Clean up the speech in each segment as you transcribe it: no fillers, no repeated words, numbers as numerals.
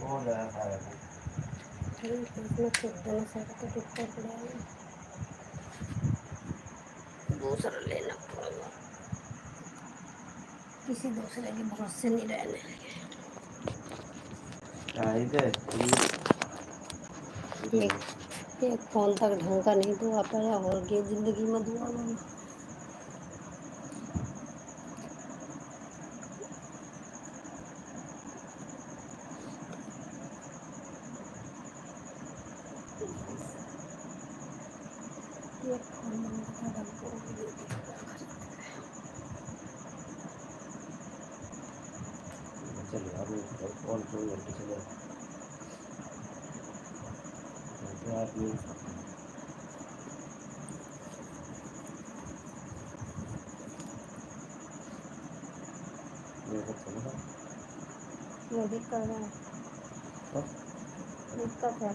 ठीक है, इसमें फिर दोनों साइड का टुकड़ा पड़ा है, दूसरा लेना पड़ेगा। किसी दूसरे के भरोसे नहीं रहने लगे। एक फोन तक ढंग का नहीं दुआ पाया और के जिंदगी में दुआ मांगा। एक फोन मांगा था ढंग का, वो भी नहीं दिया, क्या कर सकते हैं। दिक्कत है, दिक्कत है।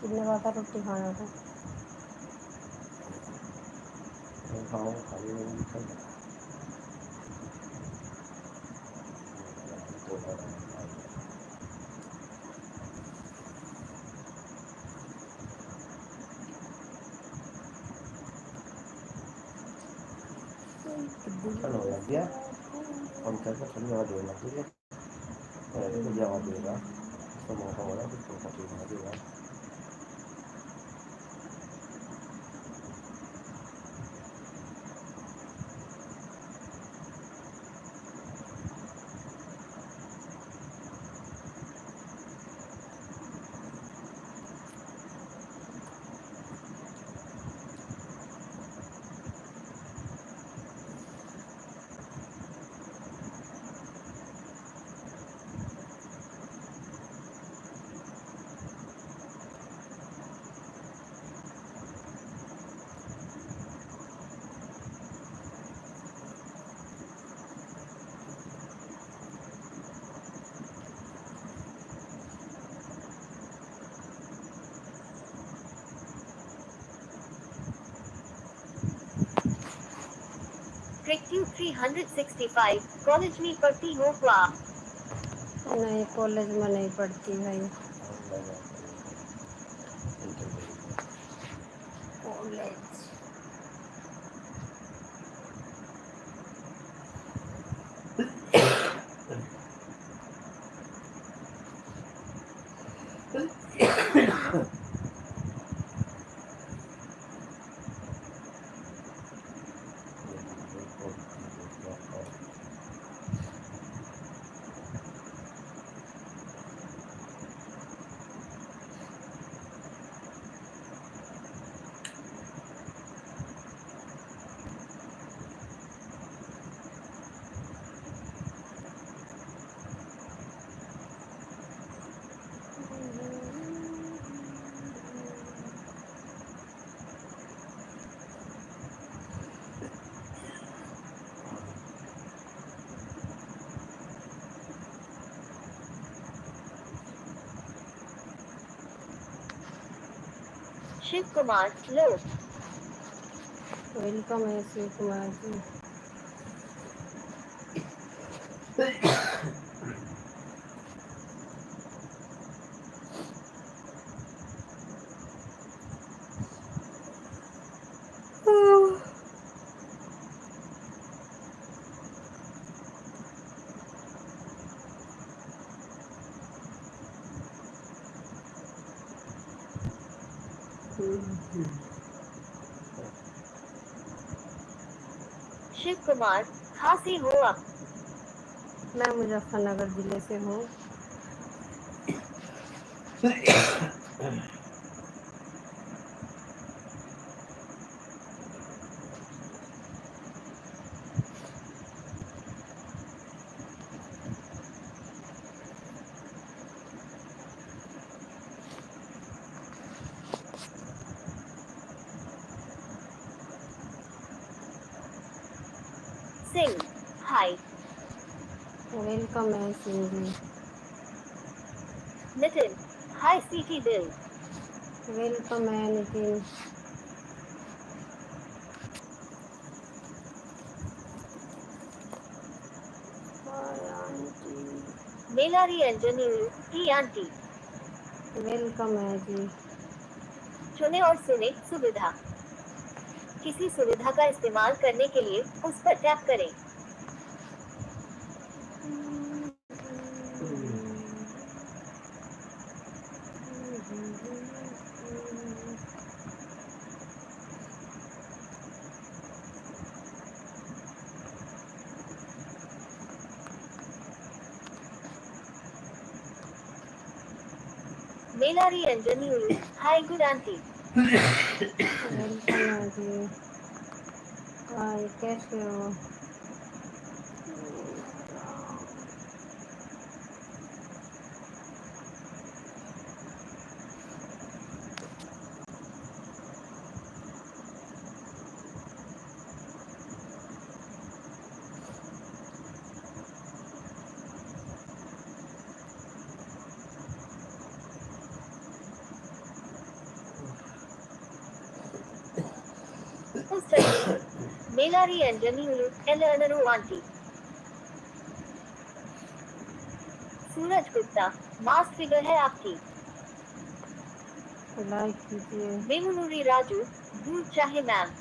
कितने वाता रोटी खाना था? ट्रिक 365 कॉलेज में पढ़ती हो क्या? नहीं, कॉलेज में नहीं पढ़ती भाई। कॉलेज शिव कुमार लो। वेलकम है शिव कुमार जी। शिव कुमार कहाँ से हो आप? मैं मुजफ्फरनगर जिले से हूँ। Singh. Hi. वेलकम है Singh ji. Nitin. Hi, CT Bill. Welcome है Nitin. Hi auntie. Melari Engineer. He auntie. Welcome है जी। चुने और सुने सुविधा। किसी सुविधा का इस्तेमाल करने के लिए उस पर टैप करें। Melari Engineer. Hi, good auntie. Welcome है जी। हाय कैसे हो? उस तरह Melari Engineer. Eleanor auntie. सूरज गुप्ता. मास फिगर है आपकी. लाइक कीजिए। मेमुनूरी राजू. दूध चाहे ma'am.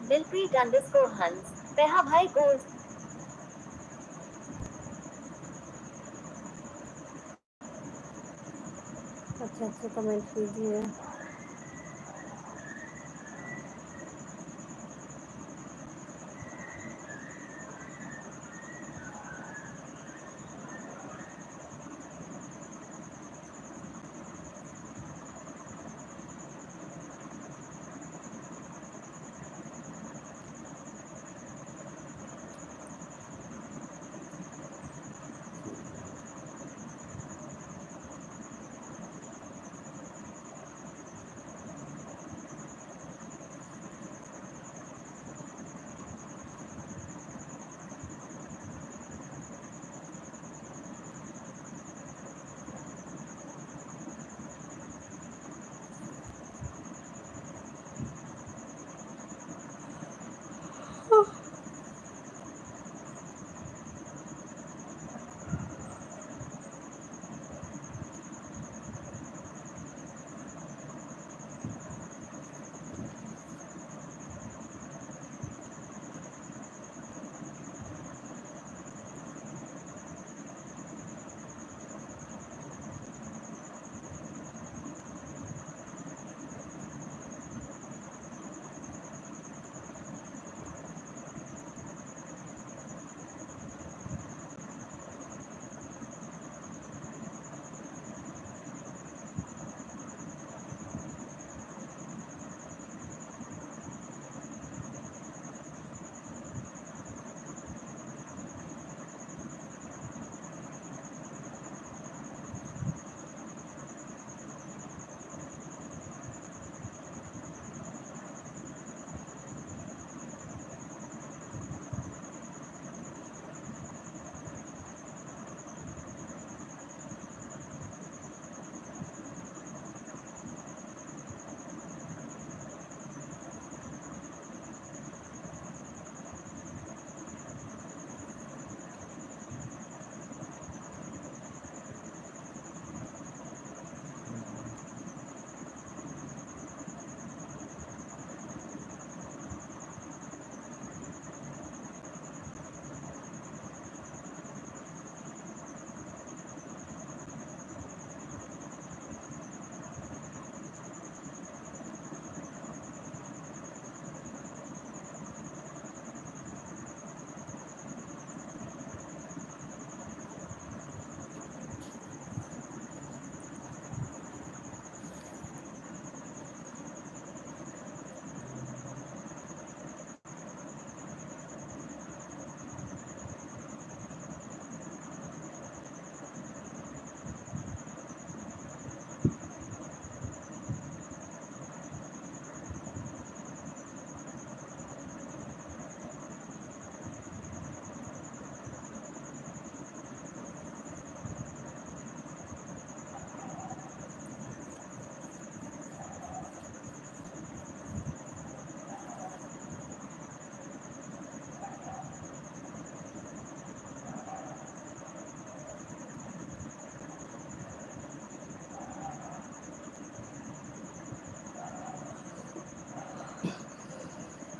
Dilpreet _ Hans. Peha bhai goes. अच्छे अच्छे कमेंट कीजिए।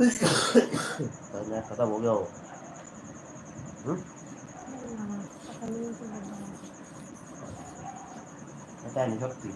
मैं खत्म हो गया हूँ। पता नहीं तो बताया। पता नहीं सकती।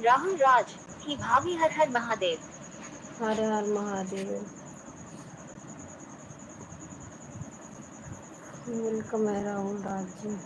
राहुल राज की भाभी हर हर महादेव। हर हर महादेव। वेलकम है राहुल राज जी।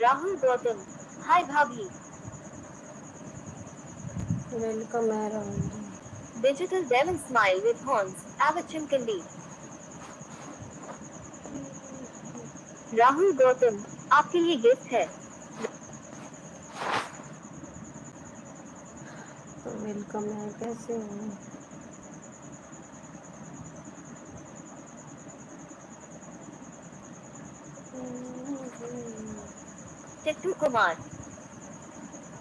राहुल गौतम हाय भाभी। वेलकम है Rahul ji. Digital demon smile with horns एवचिमकंडी। राहुल गौतम आपके लिए गिफ्ट है। तो वेलकम है, कैसे हो? टिट्टू कुमार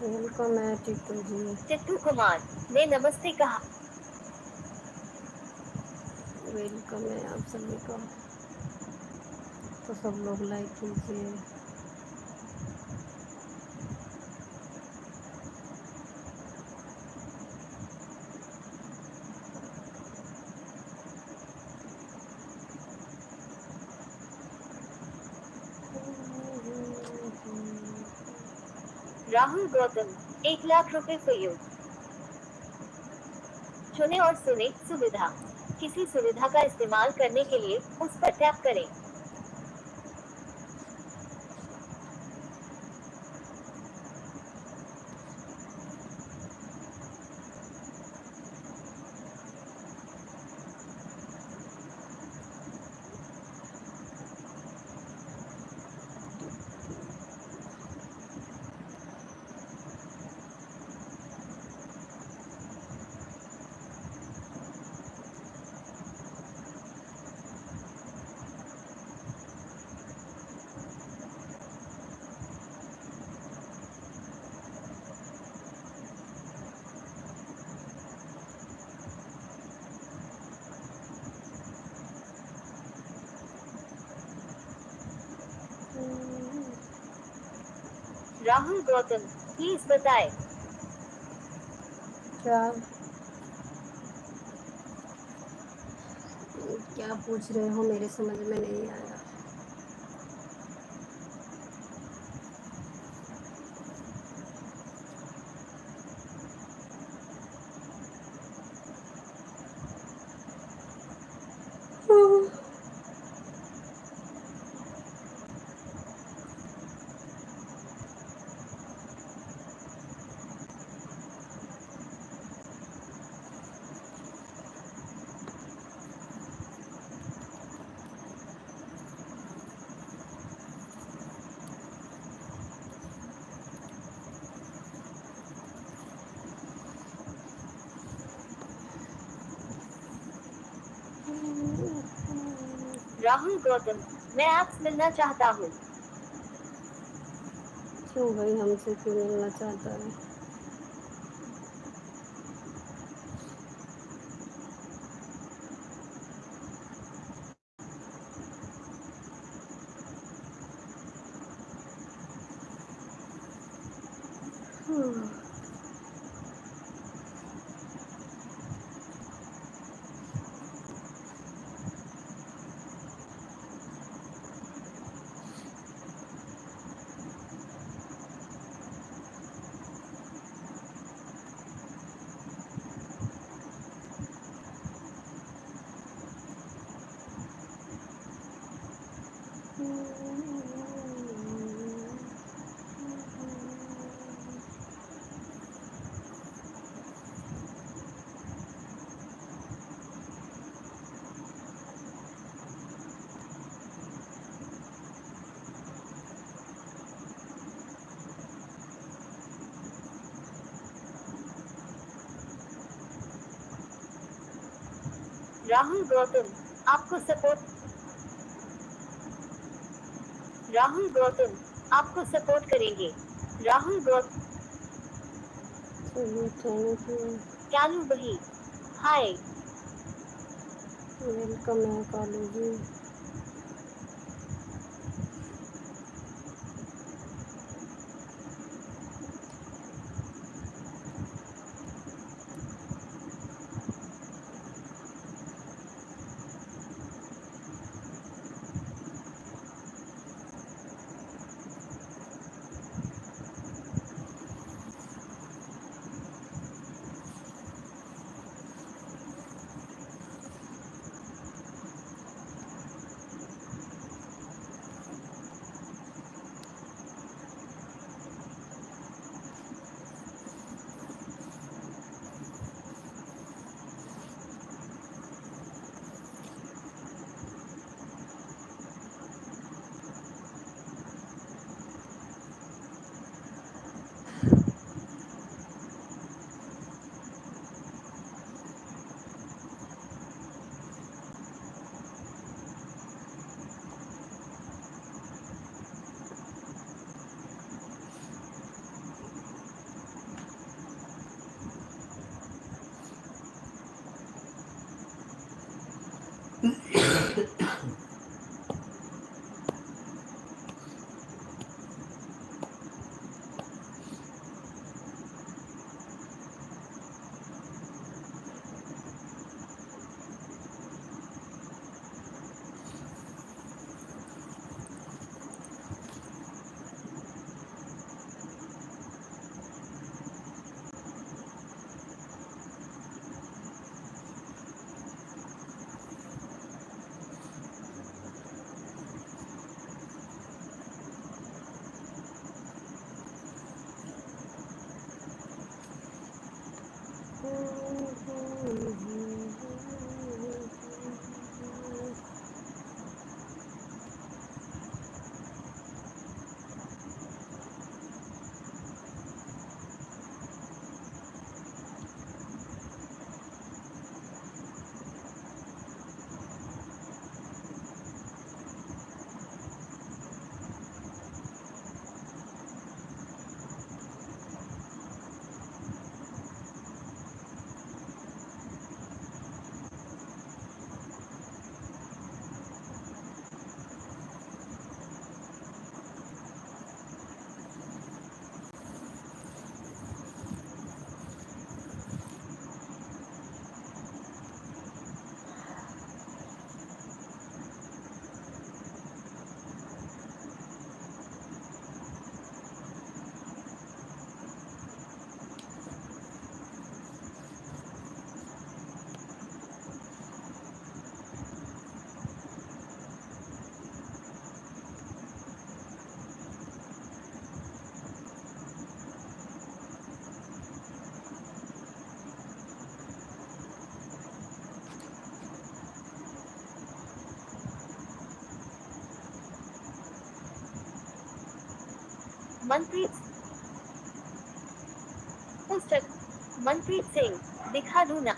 वेलकम है टिट्टू जी। टिट्टू कुमार ने नमस्ते कहा। वेलकम है आप सभी का। तो सब लोग लाइक कीजिए। राहुल गौतम, 1 लाख रुपए for you। चुने और सुने सुविधा। किसी सुविधा का इस्तेमाल करने के लिए उस पर टैप करें। राहुल गौतम, प्लीज बताएं। क्या क्या पूछ रहे हो, मेरे समझ में नहीं आया। राहुल गौतम, मैं आपसे मिलना चाहता हूँ। क्यों भाई, हमसे क्यों मिलना चाहता है? राहुल गौतम, आपको सपोर्ट। राहुल गौतम, आपको सपोर्ट करेंगे। राहुल गौतम। चलिए थैंक यू। कालू बही, हाय। वेलकम है कालू जी। मनप्रीत पुस्तक मनप्रीत सिंह दिखा दूं ना